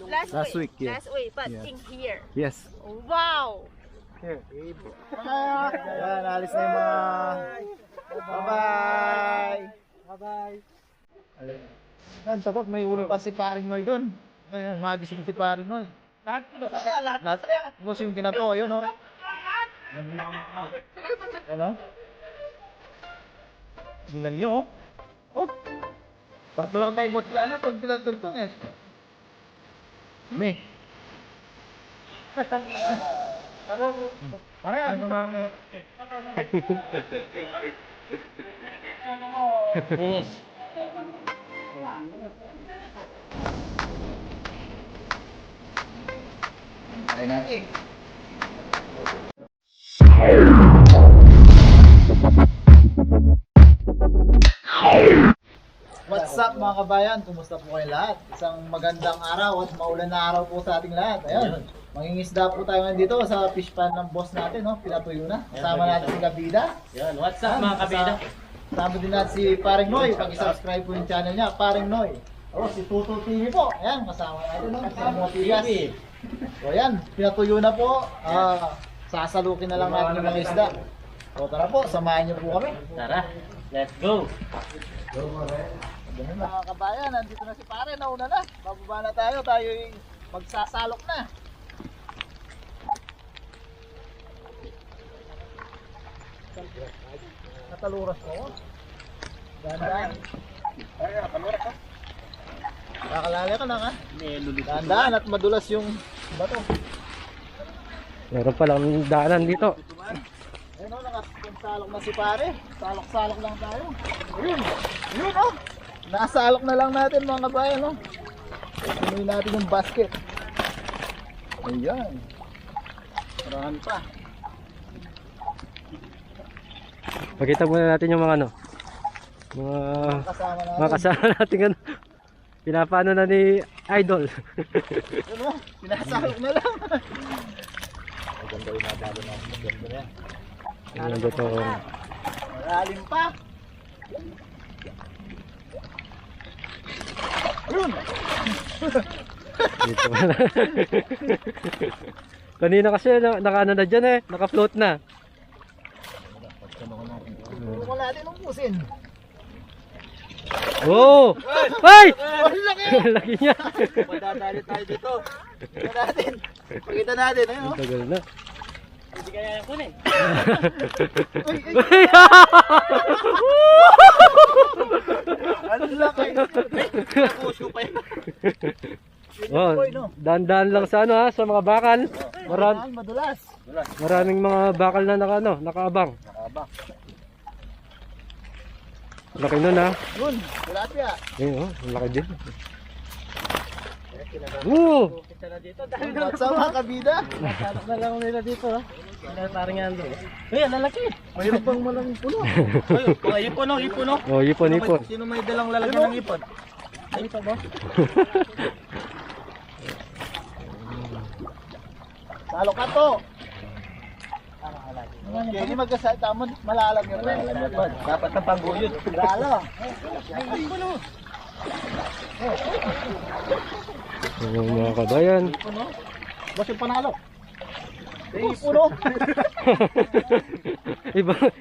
Last week, yeah. Last week, but Yeah. in here. Yes. Wow! Here. Ayan, alis na yung mga... Bye-bye! Bye-bye! Ayan, tapos may ulo pa si paring Noy doon. Ayan, magising si paring Noy. Lahat. Tapos yung tinato, yun, no? Ano? Tingnan nyo, oh. Oh! Tatlo lang tayo mutla na pag tinatugtong eh. Me. Parang ano mga... Ay natin. What's up mga kabayan? Kumusta po kayo lahat? Isang magandang araw at maulan na araw po sa ating lahat. Ayun, mangingisda po tayo ngayon dito sa fish pan ng boss natin, no? Pinatuyo na. Kasama natin si Kabida. Yan, what's up mga kabida? Kasama din natin si Paring Noy. Pag-subscribe po yung channel niya, Paring Noy. Oh, si Tuto TV po. Ayan, kasama natin, no? Sa mga tigas. So ayan, pinatuyo na po. Sasalukin na lang natin yung mga isda. So tara po, samahan niyo po kami. Tara, let's go! Mga kabayan, nandito na si pare, nauna na. Bababa na tayo, tayo'y magsasalok na. Nataluras ko. Dahan-dahan. Kakalala ka na ka? Dahan-dahan at madulas yung bato. Meron palang daanan dito. Ayun o, nakasalok na si pare. Salok-salok lang tayo. Ayun, yun o. Nakasalok na lang natin mga kabayan o. Pinuhin natin yung basket. Ayan. Marahan pa. Pakita muna natin yung mga ano. Kasama natin. Mga kasama natin ano. Pinapano na ni Idol. Yun o, pinasalok na lang. Maganda yung nadalo na. Maganda na yan. Ayan dito. Malalim pa. Yun. Dito pala. Kanina kasi naka-ano na dyan eh. Naka-float na. Tulungan natin umpusin. Oh! Ay! Ang laki! Laki niya. Madadali tayo dito. Pakita natin. Pakita natin. Ayun o. Tagal na. Hindi kaya yan kunin. Ang laki! Puso pa yun. Oh, dahan-dahan lang sa ano ha, sa mga bakal. Madulas. Maraming mga bakal na nakaabang. Nakabang. Laki nun ha. Yun, tilapia. Ayun oh, laki din. Woo! What's up mga kabida? Nasalok na lang nila dito ha. Parang yan doon. Ay, lalaki. Mayroon pang malang puno. Ayun, ipon oh, ipon oh. Oh, ipon. Sino may dalang lalagyan ng ipon? Ay, ito ba? Salok ka to. Hindi magkasama, malalag yun. Dapat ng pangguyod. Lalo. Mga kabayan. Boss yung panalo. Ipon o.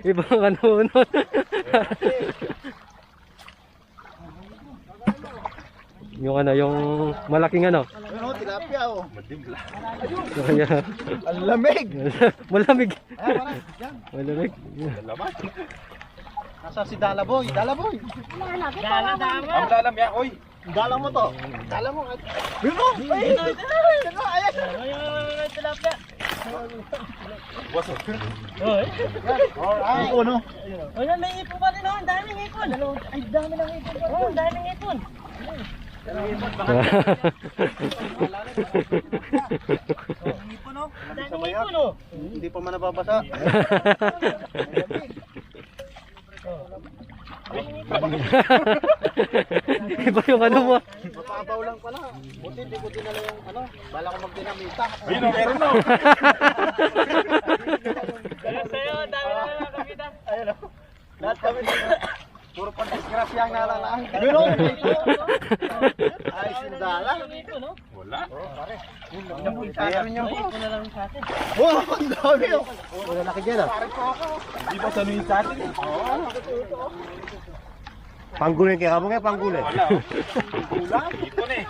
Ibang ano no. Yung ano, yung malaking ano. Ano, tilapia o. Kaya Ang lamig. malamig. Ayan, parang. Yan. Malamig. Nasa si Dalaboy. Dalaboy. Ang dalam ya, oy. Dalam mo to. Dalam mo. Yun mo. Ay, yun mo. Ayan. Ayun, tilapia. Alright. Ipon o. Ayun, may ipon pa rin oh. Ang daming ipon. Ay, dami ng ipon. Oh, ang daming ipon. Ipon o. Ang daming ipon oh. Hindi pa man nababasa. Iba yung ano mo. Mapabaw lang pala. Buti hindi ko dinala yung ano. Bala ko magdinamita. Ayun o, meron o. Ayun sa'yo, ang dami na lang kabida. Ayun o. Lahat kami dito. Puro pa disgrasya ang nalalaan. Pero, ayos yung dala. Wala. Meron niyo po. Wow, ang dami oh. Wala laki dyan ah. Hindi ba sanuhin sa atin eh? Panggulin kaya mo nga, panggulin. Wala. Kulang. Ipon eh.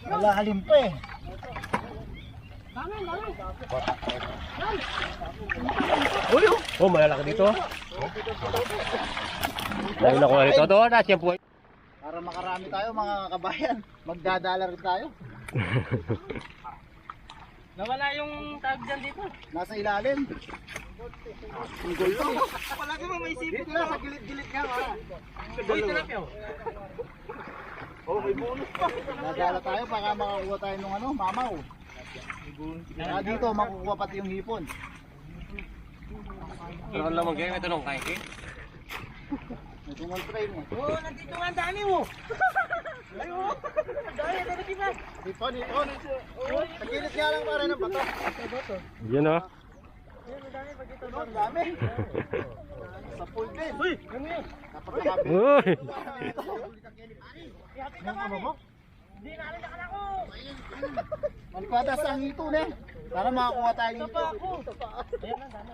Malalim pa eh. Oh, malalaki dito. Lagi na ko na dito. Doon na, siya po. Para makarami tayo mga kabayan, magdadala rin tayo. Nawala yung tag dyan dito. Nasa ilalim. Single to. Palagi mo may sipit Dito na sa gilid-gilid nga. Uy, tilapia. Oh, may bonus pa. Nadala tayo baka makakuha tayo ng ano, mamaw. Dito makukuha pati yung hipon. Ito lang mag ito nung kain. May tungal tray mo. Oh, nandito nga ang dami mo. Ayun. Ang dami, talaga na. Hipon. Sa gilid nga lang para ng bato. Yan oh. Ang dami. Sa pool din. Uy, ano yan? Napakalabi. Uy! Yapit na kami. Hindi namin nakalako. Malpadas ang hito na. Para makakuha tayo ng Ito pa ako. Ayan ang dami.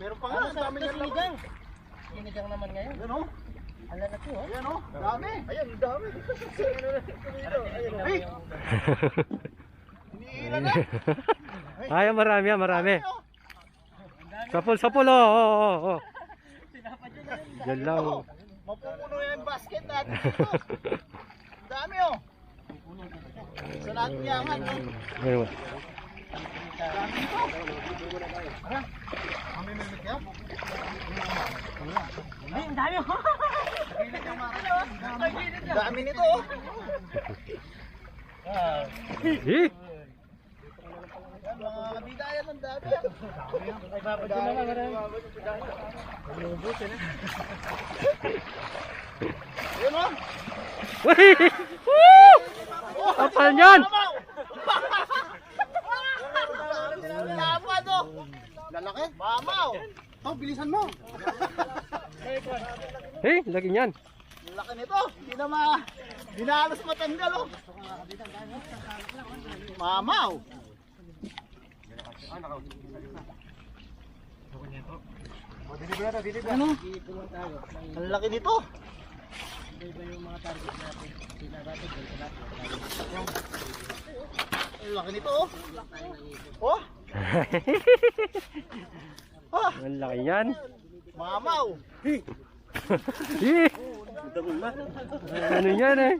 Meron pa nga, ang dami niyan lang. Sinigang. Sinigang naman ngayon. Yan o. Ang lalaki oh. Yan o. Dami. Ayan, dami. Ay! Iniilan na. Ay, marami yan, marami. Sapul, oh. Yan lang. Mapupuno yan yung basket natin dito. Ang dami o. Sa lahat niyangan. Ayun. Dami ito. Kami may mikya. Ay, ang dami oh. Ang dami nito o. Eh! Yan, mga kabidayan ang dami. Ay, babadyo na lang. Yan o. Uy! Woo! Kapal niyan! Lapad o. Lalaki. Mamaw. Oh, bilisan mo. Eh, lagi niyan. Laki nito. Hindi na halos matanggal o. Mamaw. Ano? Ang laki nito. Ang laki nito oh. Oh, Ang laki niyan. mamaw. Eh! Ano yan eh?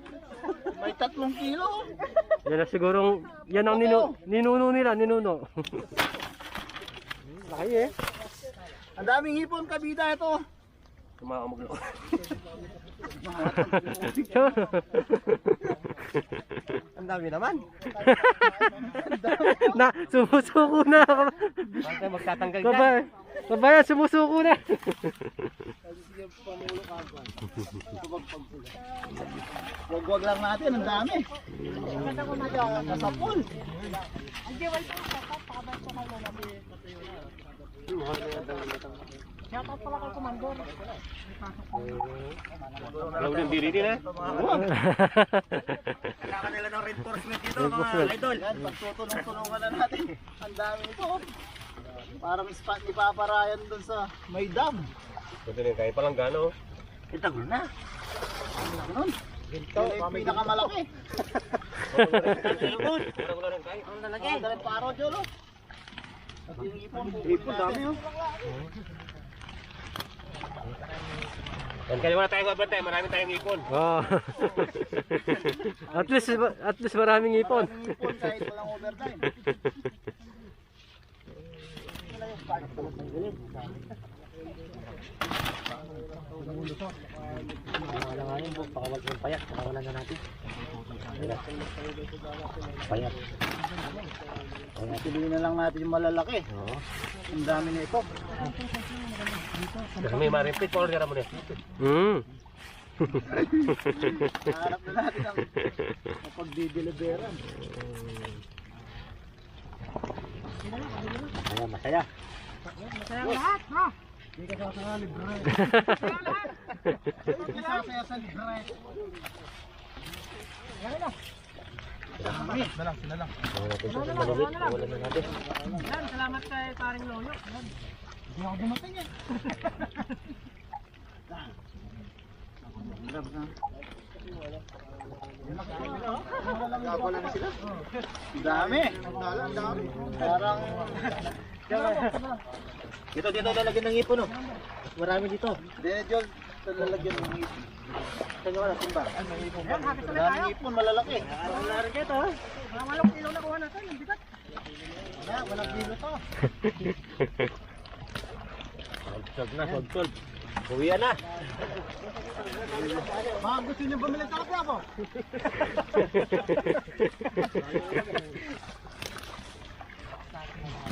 May 3 kilo. Yan na sigurong, yan ang ninuno nila, ninuno. Laki eh. Ang daming hipon kabida ito. Kumakamag lang. Ang dami naman. Na, sumusuko na. Basta magtatanggal ka. Kabayan, sumusuko na. Wag lang natin, ang dami. Kasapol. Shoutout pala kay Commander. Alam din diri din eh. Kailangan nila ng reinforcement dito mga idol. Yan, pagtutulong-tulungan na natin. Ang dami nito. Parang spot ni Papa Ryan dun sa may dam. Ito din kain palang gano. Itagol na. Ang laki nun. Ito, yung pinakamalaki. Wala rin kain. Ang lalaki. Ang dalang paro, Jolo. At yung ipon dami oh. Yan kaya wala tayong mabantay, marami tayong ipon. Oh. At least maraming ipon. Maraming ipon kahit walang overtime. Alanganin po, pakawag ng payat, pakawalan na natin. Payat. Piliin na lang natin yung malalaki. Oo. Ang dami na ito. May marimpit, Paul, gara mo na. Hanap na natin ang pagdideliveran. Ayan, masaya. Masaya lahat ha. Hindi ka sasaya libre. Hindi ka sasaya sa libre. Yan na. Sinalang. Wala na natin. Yan, salamat kay paring Loyo. Hindi ako dumating eh. Wala na sila. Dami. Ang dami. Parang Dito lalagyan ng ipon, oh. Mas marami dito. Joel, lalagyan ng ipon. Kanya wala, timba. Yan, hapit na tayo. Daming ipon, malalaki. Wala rin dito, ha? Mga 8 kilo na kuha natin, ang bigat. Wala, walang kilo to. Solve. Uwian na. Mga gusto nyo bumili sa kapya po?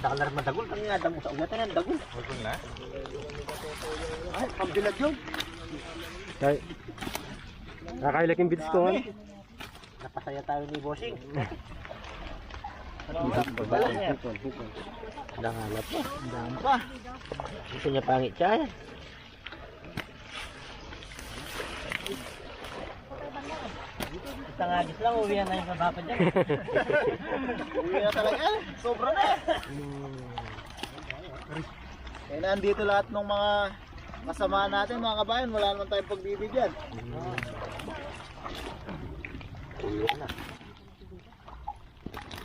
Dakalar madagol, kami nga damo sa ugatan ng dagol. Huwag na. Ay, pambilag yun. Nakakailaking bits ko nga. Napasaya tayo ni Bossing. Nangalap pa. Dami pa. Gusto niya pangit siya. Isang agis lang, uwian na yung kabapa dyan. Uwi na talaga. Sobra na. Eh, nandito lahat ng mga kasama natin, mga kabayan. Wala naman tayong pagbibigyan. Uwian na.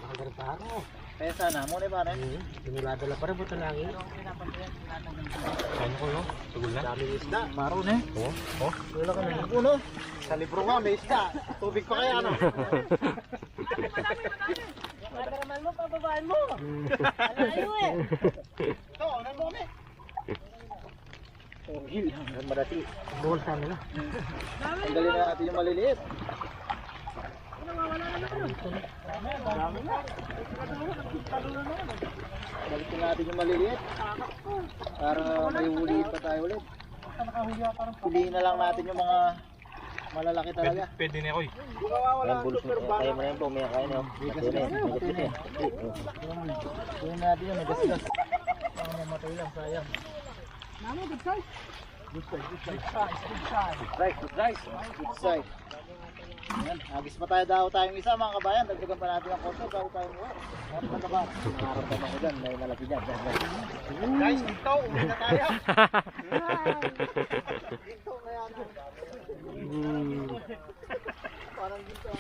Nakagarapaan mo. Kaya sana, muna ba rin? Piniladala pa rin, buta langin. Ano ko yun? Tugol na? Daming isda. Maroon eh. Oo. Wala ka ng puno. Sa libro nga, may isda. Tubig pa kaya, ano? Madaraman mo, pababaan mo. Alayo eh. Ito, ano mo kami? Marati. Buhol sa nila. Tanggalin na natin yung maliliit. Balikin natin yung maliliit. Para may huliin pa tayo ulit. Piliin na lang natin yung mga malalaki talaga. Pwede na ako eh. Ayan, bulos mo. Kaya mo na yan po, may kain na. Ito na, may na. Piliin natin yung nagasgas. Ang mamatay lang, sayang. Good size. Ayan, agis pa tayo tayong isa mga kabayan. Dagdagan pa natin ang konti bago tayo mo. Ano ba ba? Nakaramdaman ko dyan, may malaki dyan. Guys, dito, uwi na tayo. Dito, kaya ano. Parang dito.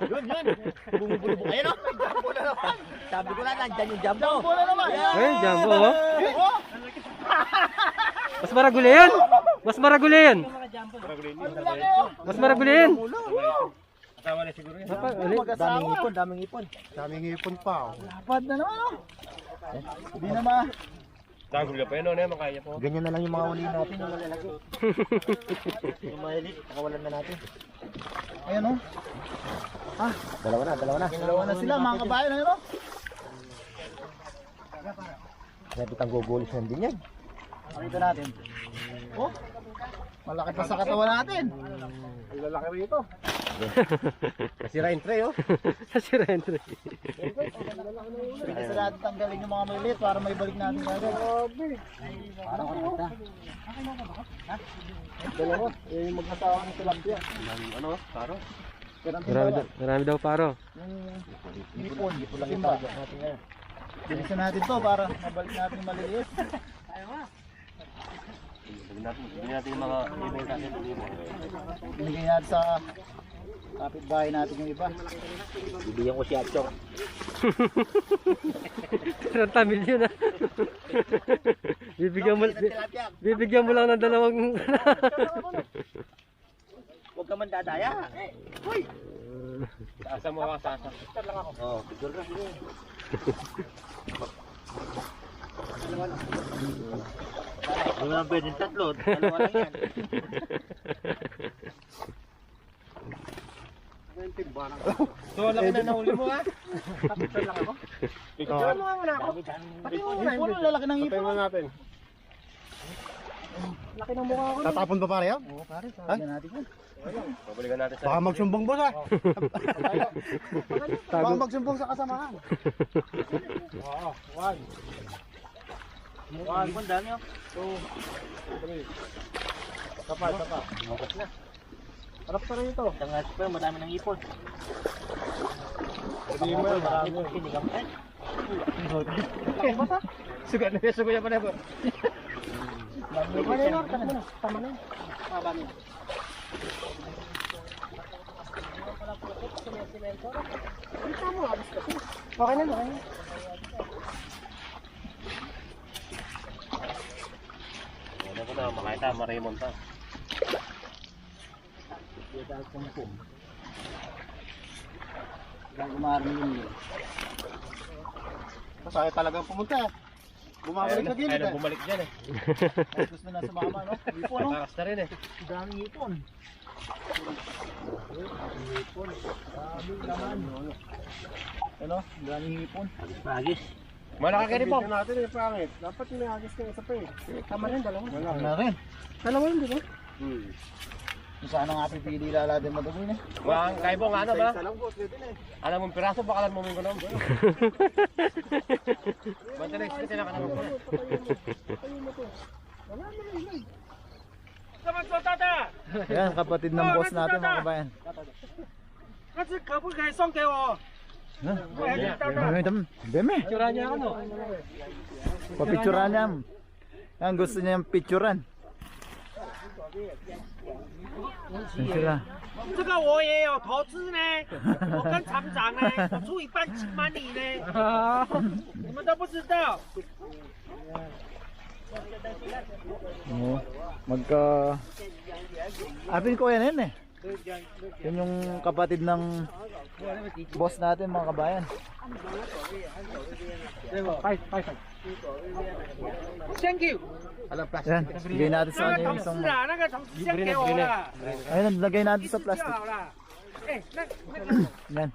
Yun. Bumubulubog. Ayun o. Jumbo na naman. Sabi ko na, nandyan yung jumbo. Jumbo na naman. Ayun, jumbo oh. Oh! Mas maraguli yan. Mas maraguli yan. Mas maraguli yan. Kasama na siguro yun. Daming ipon. Daming ipon pa. Lapad na naman oh. Hindi na ma. Tagol ka pa yun, ano makaya po. Ganyan na lang yung mga uli natin yung malalaki. Yung mahilig, nakawalan na natin. Ayan oh. Dalawa na. Dalawa na sila mga kabayan. Ayan oh. Sabi kang gugulis na din yan. Pakita natin. Oh. Malaki pa sa katawan natin. Ang lalaki rito. Nasira yung tray, oh. Nasira yung tray. Kasi natin tanggalin yung mga maliit para may balik natin agad. Parang kita. Dalawa. Eh, mag-asawa ng tilapia. Ano, paro? Marami daw paro. Yung ipon. Timba. Bilisan natin to para mabalik natin yung maliliit. Bigyan natin yung mga email natin. Binigay natin sa kapitbahay natin yung iba. Bibigyan ko si Atchong. 30 milyon ah. Bibigyan mo lang ng dalawang. Huwag ka man dadaya. Hoy! Asa mo ka, sasa. Oo, picture na. Hindi mo lang pwedeng tatlo. Dalawa lang yan. So, laki na nahuli mo ha? Picture lang ako. Picture mo nga muna ako. Pati mo muna. Puro lalaki ng ipon. natin. Laki ng mukha ko. Tatapon pa pare yan? Oo pare, sabi natin yan. Babalikan natin sa... Baka magsumbong boss ha. Baka Tago. magsumbong sa kasamahan. Oo, one. One, one dami oh. Two, three. Tapa. Harap pa rin ito. Tangas pa, madami ng ipon. Hindi mo, marami. Pinigam pa. Sugat pa na po. Tama na. Okay na. Ano ko na, makita, Raymond pa. Masaya talagang pumunta. Bumabalik sa gilid Ayun, eh. bumalik dyan eh. Ay, gusto na sumama, no? Ipon, no? Takas na rin eh. Daming ipon. Daming laman. Ano? Daming ipon. Magis. Malaki ka rin po. Natin eh, pangit. Dapat yung agis ka isa pa eh. Tama rin, dalawa. Wala. Ano na rin? Dalawa yun, di ba? Kung saan ang pipili lala din madumi na. Mga kaibong ano ba? Isa lang boss, pwede na eh. Alam mong piraso, baka lang mumin ko naman. Banta na express na ka naman po. Ayan, kapatid ng boss natin mga kabayan. Beme. Tsura niya ako no? Papicturan niya. Yan, gusto niya yung picturan. Yan sila. 这个我也有投资呢，我跟厂长呢，我出一半7万里呢，你们都不知道。 Oo. Magka... Apin ko yan eh. Yun yung kapatid ng boss natin mga kabayan. Thank you。 Yan, bigay natin sa 那 kanya 个 yung 董 isang... 事啊，那个董事先给我了， Ayun, lagay natin 一 sa 次就 plastic. 好了。哎，那个 Yan.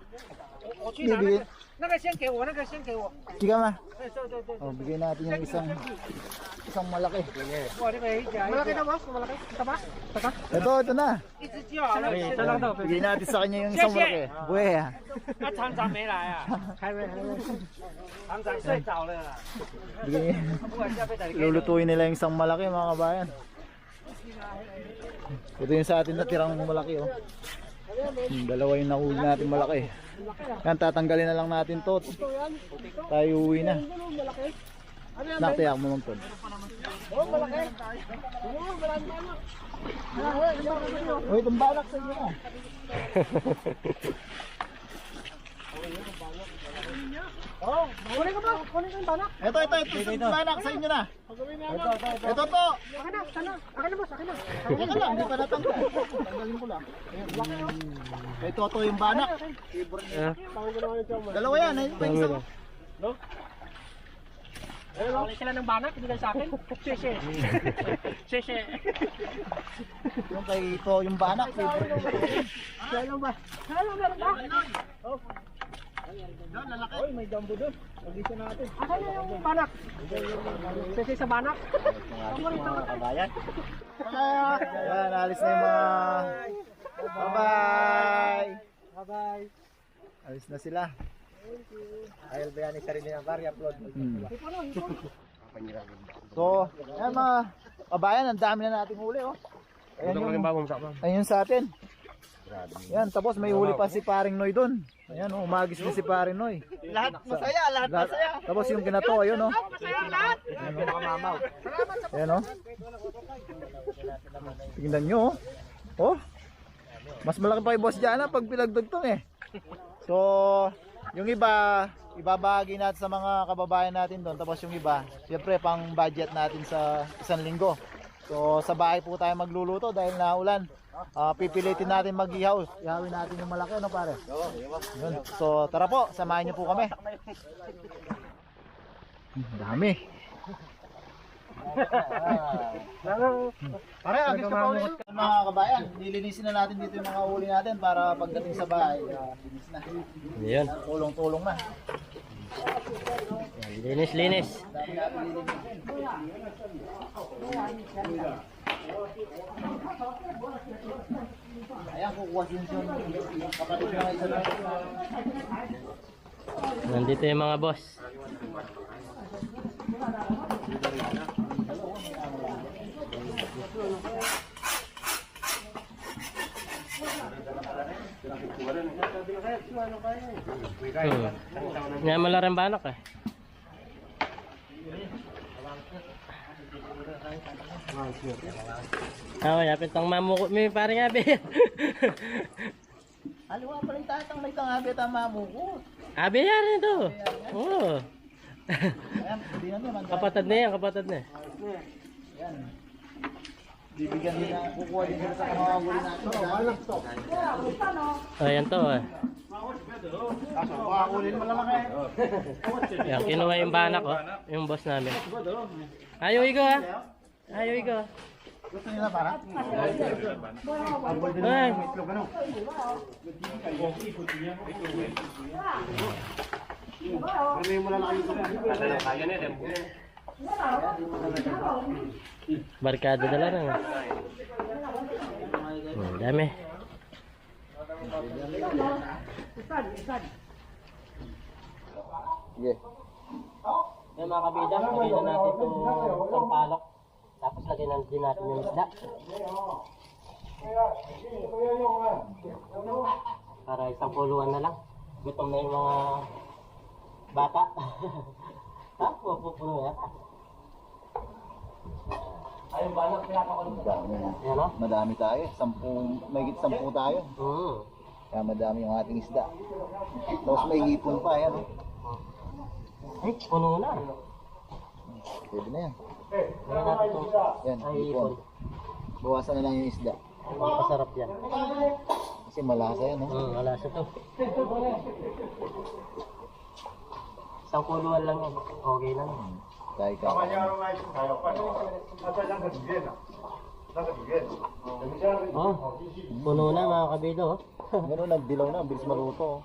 我去拿那 Bibigay. 个，那个先给我，那个先给我。 Sige ma. 哎，对， Oh, bigay natin yung isang malaki. 我这个一家。malaki na boss, malaki. Ito ba? Ito na. 一只就好了。 Ito lang daw. Bigay natin sa kanya yung isang malaki. Buhay ah. 那厂长没来啊？还没。厂长睡着了啦。 Bigay. 不管下辈子。 Lulutuin nila yung isang malaki mga kabayan. Ito yung sa atin na tirang malaki oh. Dalawa yung nahuli natin malaki. Yan, tatanggalin na lang natin to. Tayo uwi na. Naktiyak mo lang to. Uy, itong balak sa inyo na. Kunin ko ba? Kunin ko yung banak. Ito, itong balak sa inyo na. Ito to. Akin na, sana. Akin na boss, akin na. Ito lang, hindi pa natanggal. Tanggalin ko lang. Ito to yung banak. Ah, Dalawa yan, ayun pa yung isa ko. Huli sila ng banak, hindi sa akin. Sese. Sese. Yung kay ito yung banak. Ano ba? Ano meron ba? Doon, lalaki. Oy, may dambo doon. Pag-isa natin. Akin na yung banak. Sese sa banak. Mga kabayan. Ayan, alis na yung mga... Bye-bye! Bye-bye. Alis na sila. Ayun ba yan isa rin yung bar, upload. So, ayan mga kabayan, ang dami na nating huli oh. Ayan yung sa atin. Yan, tapos may huli pa si Paring Noy doon. Ayan oh, umagis din si Paring Noy. Lahat masaya, lahat masaya. Tapos yung ginato, ayun oh. Ayan oh. Tingnan nyo oh. Oh. Mas malaki pa yung boss dyan pag pinagdugtong eh. So, yung iba, ibabahagi natin sa mga kababayan natin doon. Tapos yung iba, siyempre pang budget natin sa isang linggo. So, sa bahay po tayo magluluto dahil naulan. Pipilitin natin mag-ihaw. Ihawin natin yung malaki, ano pare? Yun. So, tara po, samahan niyo po kami. Dami. Pare, agad ka pa ulit. Mga kabayan, nilinisin na natin dito yung mga uli natin para pagdating sa bahay, linis na. yan. Tulong-tulong na. Linis, linis. Dami natin lilinisin. Ayan, kukuha din siya. Kapatid na isa lang. Nandito yung mga boss. Nga malaran banak eh. Yapit ang mamuko. May parang abi. Aliwa pa rin tatang may tangabi at mamo ko. Abi yan ito. Oo. Ayan, hindi na naman. Kapatid na yan, kapatid na. Ayan. Bibigyan din na, kukuha din sila sa mga huli natin. Ayan to eh. Kaso, makakulin mo lang eh. Yan, kinuha yung banak oh. Yung boss namin. Ayaw igo ah. Ayaw igo. Gusto nila para? Ay. Barkada na lang. Dami. Sige. Yan mga kabida, lagyan na natin itong sampalok. Tapos lagyan din natin yung isda. Para isang puluhan na lang. Gutom na yung mga bata. Ha? Pupuno yan. Ayun ba? Madami. Yan o? Madami tayo. Mahigit 10 tayo. Kaya madami yung ating isda. Tapos may hipon pa. Yan. Ay, puno na. Pwede na yan. Lagyan natin itong Yan, ay hipon. Bawasan na lang yung isda. Masarap yan. Kasi malasa yan. Wala siya to. Isang puluhan lang yan. Okay lang. Tayo ka. Oh, puno na mga kabilo. Ganun, nagdilaw na. Bilis maluto.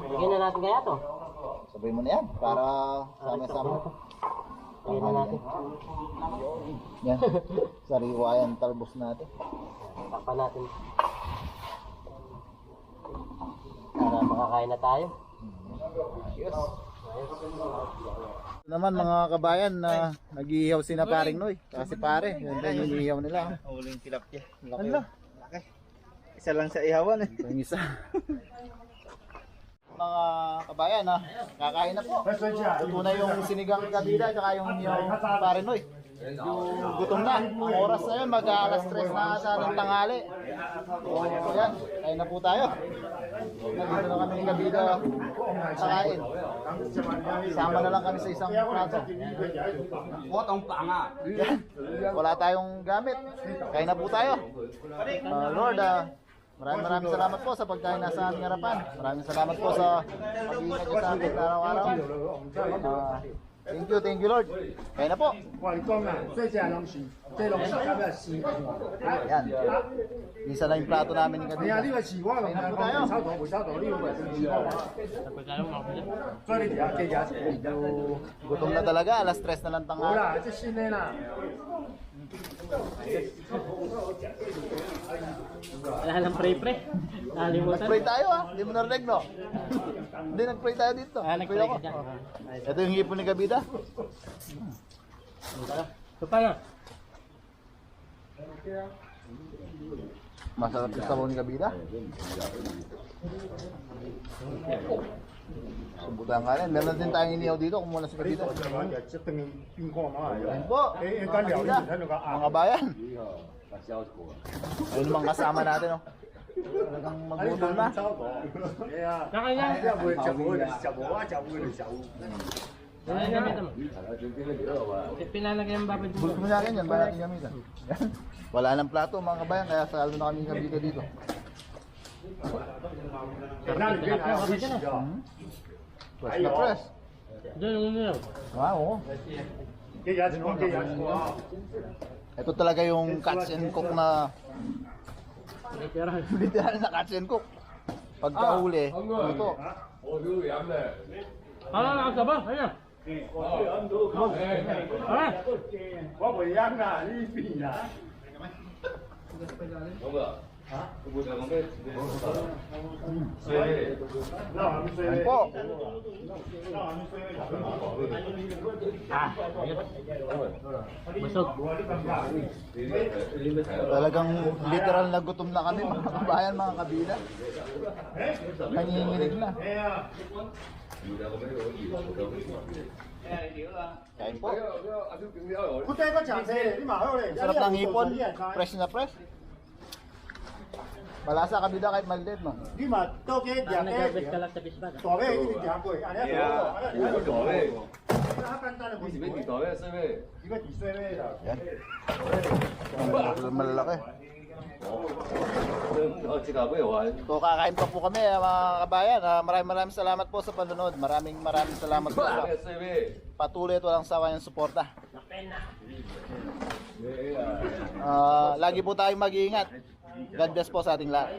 Lagyan na natin kaya to. Sabay mo na yan. Para sama-sama. Lagyan na natin. Yan. Sariwa yan. Talbos natin. Takpan natin. Para makakain na tayo. Yes. Naman mga kabayan na nag-iihaw si na paring Noy. Kasi pare, yun din yung iihaw nila. Huling tilapia. Ano? Laki. Isa lang sa ihawan eh. Yung isa. Mga kabayan ha, kakain na po. Ito na yung sinigang kabida at yung pare Noy. Yung gutom na. Ang oras na yun, mag-alas 3 na ata ng tanghali. So yan, kain na po tayo. Nandito na kami ng kabida kakain. Sama na lang kami sa isang plato. Yan. Wala tayong gamit. Kain na po tayo. Lord, maraming salamat po sa pagkain nasa aming harapan. Maraming salamat po sa pag-iingat niyo sa amin araw-araw. Thank you Lord. Kain na po. Yan. Isa na yung plato namin ng gabi. Kain na po tayo. Medyo gutom na talaga. Alas 3 na lang tanghali. Wala lang pre-pre. Nalimutan. Nag-pray tayo ha. Hindi mo narinig no? Hindi, nag-pray tayo dito. Nag-pray ako. ka dyan. Ito yung hipon ni Kabida. Ito pa na. Masarap yung sabaw ni Kabida. Subutan ka rin. Meron din tayong inihaw dito. Kumuha na si Kabida. Ayun po. Mga Kabida. Mga bayan. Ayun naman kasama natin. Oh. Talagang magutol na. Kakain na. Yan yung gamit mo. Pinalagay yung babad mo. Bulto mo sa akin yan. Ba natin gamitan? Yan. Wala nang plato mga kabayan. Kaya salo na kami ng Kabida dito. Fresh na fresh. Doon yung nyo. Wow. Ito talaga yung catch and cook na literal na catch and cook. Pagkahuli, ito. Nakasaba. Ayan. Ayan po. Busog. Talagang literal na gutom na kami mga kabayan, mga kabila. Nanginginig na. Kain po. Sarap ng hipon. Fresh na fresh. Malasa kabila kahit maliit, no? Parang nag-harvest ka lang sa bisbag. Yan. Malalaki. So kakain pa po kami mga kabayan. Maraming salamat po sa panonood. Maraming salamat po sa patuloy at walang sawa yung suporta. Lagi po tayong mag-iingat. God bless po sa ating lahat.